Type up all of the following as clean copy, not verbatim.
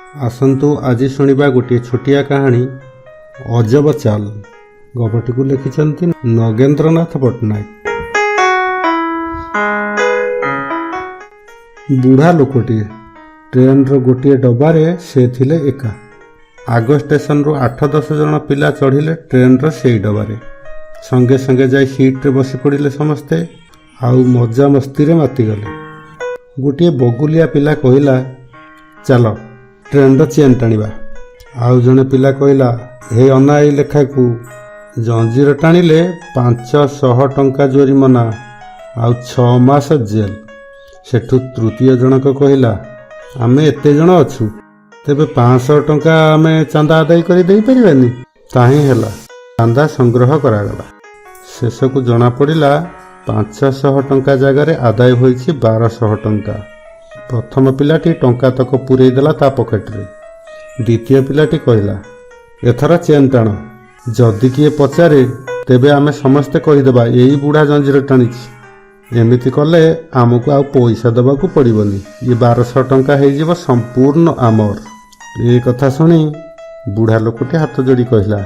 आसतु आज शुणा गोटे छोटिया कहानी अजब चाल। गपटी को लिखिछंती नगेंद्रनाथ पट्टनायक। बुढ़ा लोकटी ट्रेन रो गोटे डबारे से थिले एका। आग स्टेशन रो 8-10 जन पिला चढ़िले ट्रेन रो सेई डबारे। संगे संगे जाई सीट रे बसी पड़िले समस्ते। आउ मजा मस्ती रे माती गले। गोटे बगुलिया पिला कहिला चलो ट्रेन रो चेन टाणिबा। आउ जने पिला कहिला हे अनाई लेखा को जंजीर टाणिले 500 टंका जोरिमना आउ 6 मास जेल। सेठू तृतीय जनक कहिला आमे एते जन अछु तेबे 500 टंका आमे चांदा आदाय करि देई परिबानी। ताही हैला चांदा संग्रह करागला। शेष को जना पड़िला 500 टंका जगार आदाय होइछि 1200 टंका। प्रथम पिलाटी टंका तक पुरई देला ता पकेट रे। द्वितीय पिलाटी कहिला एथरा चेन टाण, जदि किए पचारे तेबे आमे समस्ते कहिदेबा एई बुढ़ा जंजीर टाणिछि। एमिति कले आमको आउ पैसा देबाकू पड़िबनी। ये 1200 टंका हेजिबो संपूर्ण आमर। ए कथा सुनी बुढ़ा लोकटी हाथ जोड़ी कहिला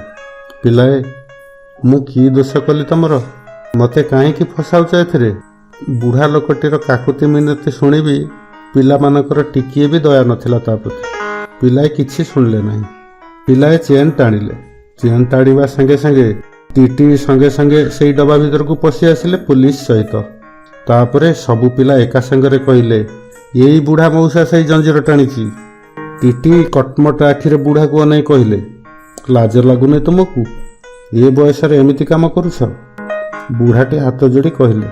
पिलाए मु की दोष कली तमर, मते काहे की फसाउछ एथरे। बुढ़ा लोकटीर काकुति मिनति सुनिबी पिला मानकर टिकिए भी दया नथिला ता प्रति। पिलाए किछि सुनले नहीं। पिलाए चेन टाणिले। चेन टाणिबा संगे संगे टीटी संगे संगे सेई डबा भीतर को पसी आसिले पुलिस सहित। तापरे सबु पिला एका संगरे कहिले एई बुढ़ा मौसा सेई जंजीर टाणिछि। टीटी कटमट आखिरे बुढ़ा को अनै कहिले लाज लागुने तुमको, ए बयस रे एमिति काम करूछ। बुढ़ाटे हाथ जोड़ी कहिले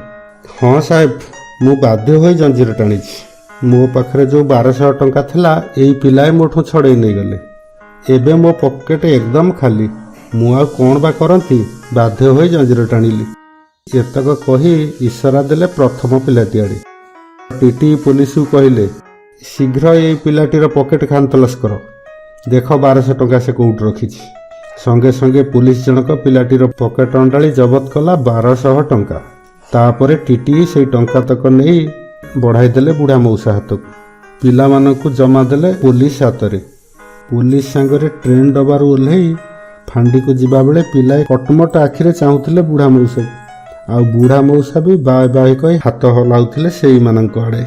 हाँ साहेब मु बाध्य होई जंजीर टाणिछि। मो पाखरे जो 1200 टंका थिला एई पिलाए मोठो छड़े नै गले। एबे मो पॉकेट एकदम खाली। मु आ कोन बा करंती, बाध्य होई जंजीर टाणिली। एतक कही इशारा देले प्रथम पिलाटी आड़े। टीटी पुलिस को कहिले शीघ्र एई पिलाटीर पॉकेट खानतलास कर, देख 1200 टंका से कोउट रखिछि। संगे संगे पुलिस जनक पिलाटीर पॉकेट अंडाली जबत कला 1200 टंका। तापरे टीटी से टंका तक नहीं बढ़ाई देले बुढ़ा मौसा हाथ को। पिला मानकु जमा देले पुलिस हाथ रे। पुलिस संगरे ट्रेन डबार ओल्हई फांडी को जिबा बेले पिलाए कटमट आखिरे चाहुथिले बुढ़ा मौसा। आ बुढ़ा मौसा भी बाय बाय कहि हाथ हलाउथिले सेई मानक आड़े।